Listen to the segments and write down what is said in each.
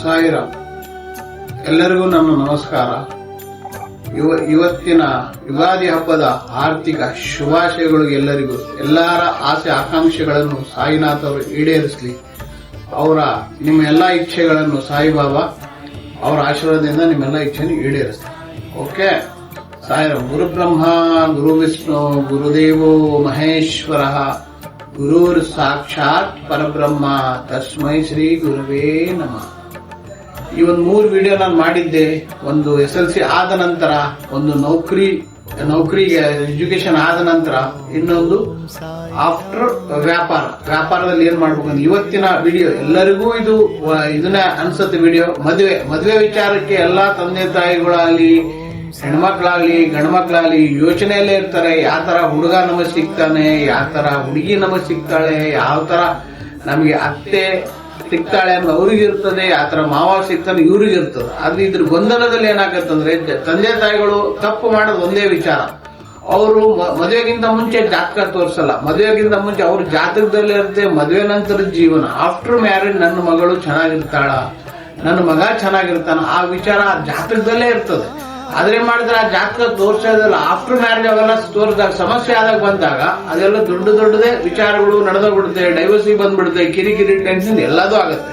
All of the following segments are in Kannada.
ಸಾಯಿರಾಮ್. ಎಲ್ಲರಿಗೂ ನನ್ನ ನಮಸ್ಕಾರ. ಇವತ್ತಿನ ಯುಗಾದಿ ಹಬ್ಬದ ಆರ್ಥಿಕ ಶುಭಾಶಯಗಳು ಎಲ್ಲರಿಗೂ. ಎಲ್ಲರ ಆಸೆ ಆಕಾಂಕ್ಷೆಗಳನ್ನು ಸಾಯಿನಾಥ್ ಅವರು ಈಡೇರಿಸಲಿ. ನಿಮ್ಮ ಎಲ್ಲಾ ಇಚ್ಛೆಗಳನ್ನು ಸಾಯಿಬಾಬಾ ಅವರ ಆಶೀರ್ವಾದದಿಂದ ನಿಮ್ಮೆಲ್ಲ ಇಚ್ಛೆಯನ್ನು ಈಡೇರಿಸಲಿ. ಓಕೆ, ಸಾಯಿರಾಮ್. ಗುರು ಬ್ರಹ್ಮ ಗುರು ವಿಷ್ಣು ಗುರುದೇವೋ ಮಹೇಶ್ವರ ಗುರುರ್ ಸಾಕ್ಷಾತ್ ಪರಬ್ರಹ್ಮ ತಸ್ಮೈ ಶ್ರೀ ಗುರುವೇ ನಮಃ. ಈ ಒಂದು 3 ವಿಡಿಯೋ ನಾನು ಮಾಡಿದ್ದೆ. ಒಂದು SLC ಆದ ನಂತರ, ಒಂದು ನೌಕರಿಗೆ ಎಜುಕೇಶನ್ ಆದ ನಂತರ, ಇನ್ನೊಂದು ಆಫ್ಟರ್ ವ್ಯಾಪಾರದಲ್ಲಿ ಏನ್ ಮಾಡ್ಬೇಕಂತ ಇವತ್ತಿನ ವಿಡಿಯೋ. ಎಲ್ಲರಿಗೂ ಇದನ್ನ ಅನ್ಸತ್ತೆ ವಿಡಿಯೋ. ಮದುವೆ ವಿಚಾರಕ್ಕೆ ಎಲ್ಲಾ ತಂದೆ ತಾಯಿಗಳಾಗ್ಲಿ, ಹೆಣ್ಮಕ್ಳಾಗ್ಲಿ ಗಂಡ್ಮಕ್ಳಾಗ್ಲಿ ಯೋಚನೆಯಲ್ಲೇ ಇರ್ತಾರೆ. ಯಾವ ತರ ಹುಡುಗ ನಮಗ್ ಸಿಗ್ತಾನೆ, ಯಾವ ತರ ಹುಡುಗಿ ನಮಗ್ ಸಿಗ್ತಾಳೆ, ಯಾವ ತರ ನಮ್ಗೆ ಅತ್ತೆ ಸಿಗ್ತಾಳೆ ಅಂತ ಅವ್ರಿಗಿರ್ತದೆ, ಆ ತರ ಮಾವ ಸಿಗ್ತಾನೆ ಇವ್ರಿಗಿರ್ತದೆ. ಆದ್ರೆ ಇದ್ರ ಗೊಂದಲದಲ್ಲಿ ಏನಾಗತ್ತಂದ್ರೆ, ತಂದೆ ತಾಯಿಗಳು ತಪ್ಪು ಮಾಡೋದು ಒಂದೇ ವಿಚಾರ. ಅವರು ಮದುವೆಗಿಂತ ಮುಂಚೆ ಜಾತಕ ತೋರಿಸಲ್ಲ. ಮದುವೆಗಿಂತ ಮುಂಚೆ ಅವ್ರ ಜಾತಕದಲ್ಲಿ ಇರುತ್ತೆ ಮದುವೆ ನಂತರದ ಜೀವನ. ಆಫ್ಟರ್ ಮ್ಯಾರೇಜ್ ನನ್ನ ಮಗಳು ಚೆನ್ನಾಗಿರ್ತಾಳ, ನನ್ನ ಮಗ ಚೆನ್ನಾಗಿರ್ತಾನ, ಆ ವಿಚಾರ ಜಾತಕದಲ್ಲೇ ಇರ್ತದೆ. ಆದ್ರೆ ಮಾಡಿದ್ರೆ ಆ ಜಾತಕ ತೋರ್ಸೋದಲ್ಲ. ಆಫ್ಟರ್ ಮ್ಯಾರೇಜ್ ಅವೆಲ್ಲ ತೋರಿಸಿದಾಗ, ಸಮಸ್ಯೆ ಆದಾಗ ಬಂದಾಗ ಅದೆಲ್ಲ ದೊಡ್ಡದೇ ವಿಚಾರಗಳು ನಡೆದೋಗ್ಬಿಡುತ್ತೆ. ಡೈವರ್ಸಿಗೆ ಬಂದ್ಬಿಡುತ್ತೆ, ಕಿರಿಕಿರಿ ಟೆನ್ಷನ್ ಎಲ್ಲದೂ ಆಗುತ್ತೆ.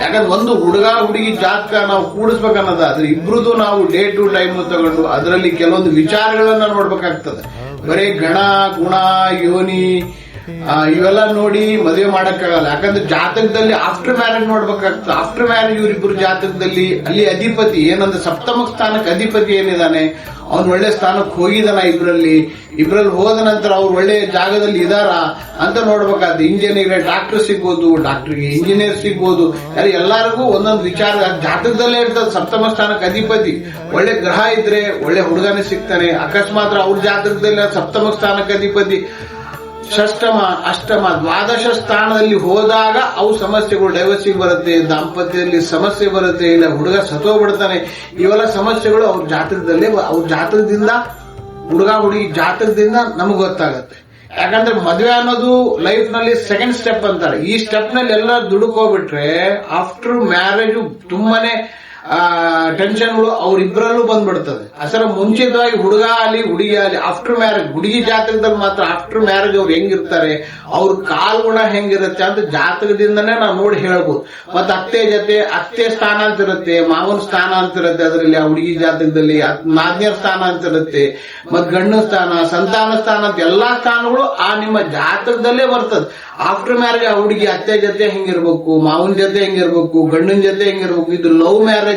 ಯಾಕಂದ್ರೆ ಒಂದು ಹುಡುಗ ಹುಡುಗಿ ಜಾತಕ ನಾವು ಕೂಡಿಸ್ಬೇಕನ್ನೋದಾದ್ರೆ ಇಬ್ರದ್ದು ನಾವು ಡೇ ಟು ಟೈಮ್ ತಗೊಂಡು ಅದರಲ್ಲಿ ಕೆಲವೊಂದು ವಿಚಾರಗಳನ್ನ ನೋಡ್ಬೇಕಾಗ್ತದೆ. ಬರೀ ಗಣ ಗುಣ ಯೋನಿ ಇವೆಲ್ಲ ನೋಡಿ ಮದುವೆ ಮಾಡಕ್ಕಾಗಲ್ಲ. ಯಾಕಂದ್ರೆ ಜಾತಕದಲ್ಲಿ ಆಫ್ಟರ್ ಮ್ಯಾರೇಜ್ ನೋಡ್ಬೇಕಾಗ್ತದೆ. ಆಫ್ಟರ್ ಮ್ಯಾರೇಜ್ ಇವರಿಬ್ಬರು ಜಾತಕದಲ್ಲಿ ಅಲ್ಲಿ ಅಧಿಪತಿ ಏನಂದ್ರೆ ಸಪ್ತಮ ಸ್ಥಾನಕ್ಕೆ ಅಧಿಪತಿ ಏನಿದಾನೆ ಅವ್ನು ಒಳ್ಳೆ ಸ್ಥಾನಕ್ಕೆ ಹೋಗಿದಾನ. ಇಬ್ರಲ್ಲಿ ಹೋದ ನಂತರ ಅವ್ರು ಒಳ್ಳೆ ಜಾಗದಲ್ಲಿ ಇದಾರ ಅಂತ ನೋಡ್ಬೇಕಾದ್ರೆ ಇಂಜಿನಿಯರ್ ಡಾಕ್ಟರ್ ಸಿಗ್ಬೋದು, ಡಾಕ್ಟರ್ಗೆ ಇಂಜಿನಿಯರ್ ಸಿಗ್ಬೋದು. ಎಲ್ಲರಿಗೂ ಒಂದೊಂದು ವಿಚಾರ ಜಾತಕದಲ್ಲೇ ಇರ್ತದೆ. ಸಪ್ತಮ ಸ್ಥಾನಕ್ಕೆ ಅಧಿಪತಿ ಒಳ್ಳೆ ಗ್ರಹ ಇದ್ರೆ ಒಳ್ಳೆ ಹುಡುಗನೇ ಸಿಗ್ತಾನೆ. ಅಕಸ್ಮಾತ್ ಅವ್ರ ಜಾತಕದಲ್ಲಿ ಸಪ್ತಮ ಸ್ಥಾನಕ್ಕೆ ಅಧಿಪತಿ ಷಷ್ಠಮ ಅಷ್ಟಮ ದ್ವಾದಶ ಸ್ಥಾನದಲ್ಲಿ ಹೋದಾಗ ಅವು ಸಮಸ್ಯೆಗಳು ಡೈವರ್ಸಿಗೆ ಬರುತ್ತೆ, ದಾಂಪತ್ಯದಲ್ಲಿ ಸಮಸ್ಯೆ ಬರುತ್ತೆ, ಇಲ್ಲ ಹುಡುಗ ಸತ್ತೋಗ್ಬಿಡ್ತಾನೆ. ಇವೆಲ್ಲ ಸಮಸ್ಯೆಗಳು ಅವ್ರ ಜಾತಕದಲ್ಲೇ, ಅವ್ರ ಜಾತಕದಿಂದ ಹುಡುಗ ಹುಡುಗಿ ಜಾತಕದಿಂದ ನಮಗ್ ಗೊತ್ತಾಗತ್ತೆ. ಯಾಕಂದ್ರೆ ಮದುವೆ ಅನ್ನೋದು ಲೈಫ್ ನಲ್ಲಿ ಸೆಕೆಂಡ್ ಸ್ಟೆಪ್ ಅಂತಾರೆ. ಈ ಸ್ಟೆಪ್ ನಲ್ಲಿ ಎಲ್ಲ ದುಡುಕೋಬಿಟ್ರೆ ಆಫ್ಟರ್ ಮ್ಯಾರೇಜ್ ತುಂಬಾನೇ ಟೆನ್ಷನ್ಗಳು ಅವ್ರಿಬ್ರಲ್ಲೂ ಬಂದ್ಬಿಡ್ತದೆ. ಅದರ ಮುಂಚಿತವಾಗಿ ಹುಡುಗ ಆಗಲಿ ಹುಡುಗಿ ಆಗಲಿ ಆಫ್ಟರ್ ಮ್ಯಾರೇಜ್, ಹುಡುಗಿ ಜಾತಕದಲ್ಲಿ ಮಾತ್ರ ಆಫ್ಟರ್ ಮ್ಯಾರೇಜ್ ಅವ್ರು ಹೆಂಗಿರ್ತಾರೆ, ಅವ್ರ ಕಾಲ್ಗುಣ ಹೆಂಗಿರುತ್ತೆ ಅಂತ ಜಾತಕದಿಂದನೇ ನಾವು ನೋಡಿ ಹೇಳ್ಬೋದು. ಮತ್ತೆ ಅತ್ತೆ ಸ್ಥಾನ ಅಂತ ಇರುತ್ತೆ, ಮಾವನ ಸ್ಥಾನ ಅಂತ ಇರುತ್ತೆ. ಅದರಲ್ಲಿ ಆ ಹುಡುಗಿ ಜಾತಕದಲ್ಲಿ ನಾದ್ನಿಯರ ಸ್ಥಾನ ಅಂತ ಇರುತ್ತೆ, ಮತ್ ಗಂಡನ ಸ್ಥಾನ, ಸಂತಾನ ಸ್ಥಾನ ಅಂತ ಎಲ್ಲಾ ಸ್ಥಾನಗಳು ಆ ನಿಮ್ಮ ಜಾತಕದಲ್ಲೇ ಬರ್ತದೆ. ಆಫ್ಟರ್ ಮ್ಯಾರೇಜ್ ಆ ಹುಡುಗಿ ಅತ್ತೆ ಜೊತೆ ಹೆಂಗಿರ್ಬೇಕು, ಮಾವನ ಜೊತೆ ಹೆಂಗಿರ್ಬೇಕು, ಗಂಡನ ಜೊತೆ ಹೆಂಗಿರ್ಬೇಕು, ಇದು ಲವ್ ಮ್ಯಾರೇಜ್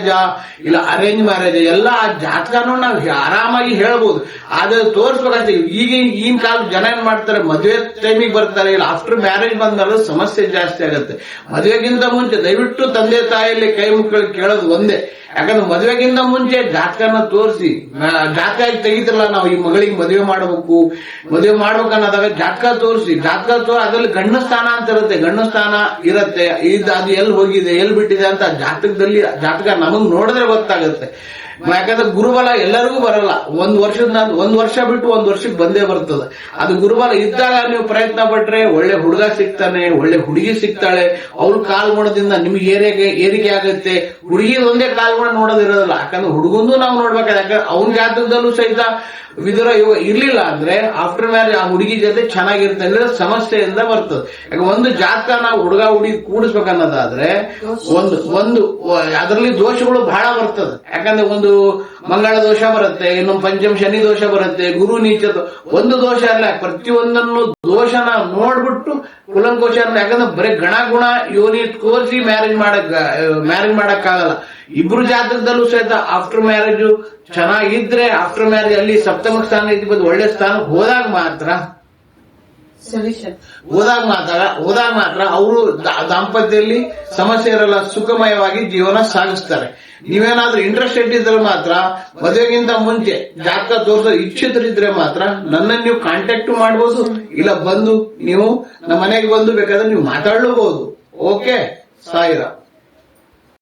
ಇಲ್ಲ ಅರೇಂಜ್ ಮ್ಯಾರೇಜ್ ಎಲ್ಲ ಆ ಜಾತಕನೂ ನಾವು ಆರಾಮಾಗಿ ಹೇಳ್ಬೋದು. ಆದ್ರೆ ತೋರಿಸ್ಬೇಕಂತ ಈಗಿನ ಕಾಲ ಜನ ಏನ್ ಮಾಡ್ತಾರೆ, ಮದುವೆ ಟೈಮಿಗೆ ಬರ್ತಾರೆ, ಇಲ್ಲ ಆಫ್ಟರ್ ಮ್ಯಾರೇಜ್ ಬಂದಾಗ ಸಮಸ್ಯೆ ಜಾಸ್ತಿ ಆಗುತ್ತೆ. ಮದುವೆಗಿಂತ ಮುಂಚೆ ದಯವಿಟ್ಟು ತಂದೆ ತಾಯಿಯಲ್ಲಿ ಕೈ ಮುಕ್ಕಳು ಕೇಳೋದು ಒಂದೇ. ಯಾಕಂದ್ರೆ ಮದುವೆಗಿಂತ ಮುಂಚೆ ಜಾತಕನ ತೋರಿಸಿ, ಜಾತಕ ತೆಗಿತಿರಲ್ಲ ನಾವು ಈ ಮಗಳಿಗೆ ಮದುವೆ ಮಾಡ್ಬೇಕನ್ನೋದಾಗ ಜಾತಕ ತೋರಿಸಿ, ಅದ್ರಲ್ಲಿ ಗಂಡ ಸ್ಥಾನ ಅಂತ ಇರುತ್ತೆ, ಗಂಡ ಸ್ಥಾನ ಇರುತ್ತೆ, ಅದು ಎಲ್ಲಿ ಹೋಗಿದೆ ಎಲ್ಲಿ ಬಿಟ್ಟಿದೆ ಅಂತ ಜಾತಕ ನಮಗ್ ನೋಡಿದ್ರೆ ಗೊತ್ತಾಗುತ್ತೆ. ಯಾಕಂದ್ರೆ ಗುರುಬಲ ಎಲ್ಲರಿಗೂ ಬರಲ್ಲ. ಒಂದ್ ವರ್ಷ ಬಿಟ್ಟು ಒಂದ್ ವರ್ಷಕ್ಕೆ ಬಂದೇ ಬರ್ತದೆ. ಅದು ಗುರುಬಲ ಇದ್ದಾಗ ನೀವು ಪ್ರಯತ್ನ ಪಟ್ರೆ ಒಳ್ಳೆ ಹುಡುಗ ಸಿಗ್ತಾನೆ, ಒಳ್ಳೆ ಹುಡುಗಿ ಸಿಗ್ತಾಳೆ. ಅವ್ರ ಕಾಲ್ಗುಣದಿಂದ ನಿಮ್ಗೆ ಏರಿಕೆ ಆಗುತ್ತೆ. ಹುಡುಗಿ ಒಂದೇ ಕಾಲ್ಗುಣ ನೋಡೋದಿರೋದಿಲ್ಲ. ಯಾಕಂದ್ರೆ ಹುಡುಗಂದು ನಾವು ನೋಡ್ಬೇಕಾದ್ರೆ, ಯಾಕಂದ್ರೆ ಅವ್ನ ಜಾತಕದಲ್ಲೂ ಸಹಿತ ವಿದುರ ಯೋಗ ಇರ್ಲಿಲ್ಲ ಅಂದ್ರೆ ಆಫ್ಟರ್ ಮ್ಯಾರೇಜ್ ಆ ಹುಡುಗಿ ಜೊತೆ ಚೆನ್ನಾಗಿರುತ್ತೆ ಅಂದ್ರೆ ಸಮಸ್ಯೆಯಿಂದ ಬರ್ತದೆ. ಯಾಕಂದ್ರೆ ಒಂದು ಜಾತಕ ನಾವು ಹುಡುಗ ಹುಡುಗಿ ಕೂಡಿಸ್ಬೇಕನ್ನೋದಾದ್ರೆ ಒಂದು ಅದರಲ್ಲಿ ದೋಷಗಳು ಬಹಳ ಬರ್ತದೆ. ಯಾಕಂದ್ರೆ ಒಂದು ಮಂಗಳ ದೋಷ ಬರುತ್ತೆ, ಇನ್ನೊಂದು ಪಂಚಮ ಶನಿ ದೋಷ ಬರುತ್ತೆ, ಗುರು ನೀಚ ಒಂದು ದೋಷ ಅಲ್ಲ, ಪ್ರತಿಯೊಂದನ್ನು ದೋಷನ ನೋಡ್ಬಿಟ್ಟು ಕುಲಂಕೋಶ. ಯಾಕಂದ್ರೆ ಬರೀ ಗಣ ಯೋನಿ ತೋರಿಸಿ ಮ್ಯಾರೇಜ್ ಮಾಡಕ್ಕಾಗಲ್ಲ. ಇಬ್ರು ಜಾತಕದಲ್ಲೂ ಸಹಿತ ಆಫ್ಟರ್ ಮ್ಯಾರೇಜ್ ಚೆನ್ನಾಗಿದ್ರೆ ಆಫ್ಟರ್ ಮ್ಯಾರೇಜ್ ಅಲ್ಲಿ ಸಪ್ತಮ ಸ್ಥಾನ ಇದ್ದು ಒಳ್ಳೆ ಸ್ಥಾನ ಹೋದಾಗ ಮಾತ್ರ ಅವರು ದಾಂಪತ್ಯದಲ್ಲಿ ಸಮಸ್ಯೆ ಇರಲ್ಲ, ಸುಖಮಯವಾಗಿ ಜೀವನ ಸಾಗಿಸ್ತಾರೆ. ನೀವೇನಾದ್ರೂ ಇಂಟ್ರೆಸ್ಟೆಡ್ ಇದ್ರೆ ಮಾತ್ರ ಮದುವೆಗಿಂತ ಮುಂಚೆ ಜಾತಕ ತೋರಿಸೋ ಇಚ್ಛಿತರಿದ್ರೆ ಮಾತ್ರ ನನ್ನನ್ನು ನೀವು ಕಾಂಟ್ಯಾಕ್ಟ್ ಮಾಡಬಹುದು. ಇಲ್ಲ ಬಂದು ನೀವು ನಮ್ಮ ಮನೆಗೆ ಬಂದು ಬೇಕಾದ್ರೆ ನೀವು ಮಾತಾಡಲೂಬಹುದು. ಓಕೆ, ಸಾಯಿರಾಮ್.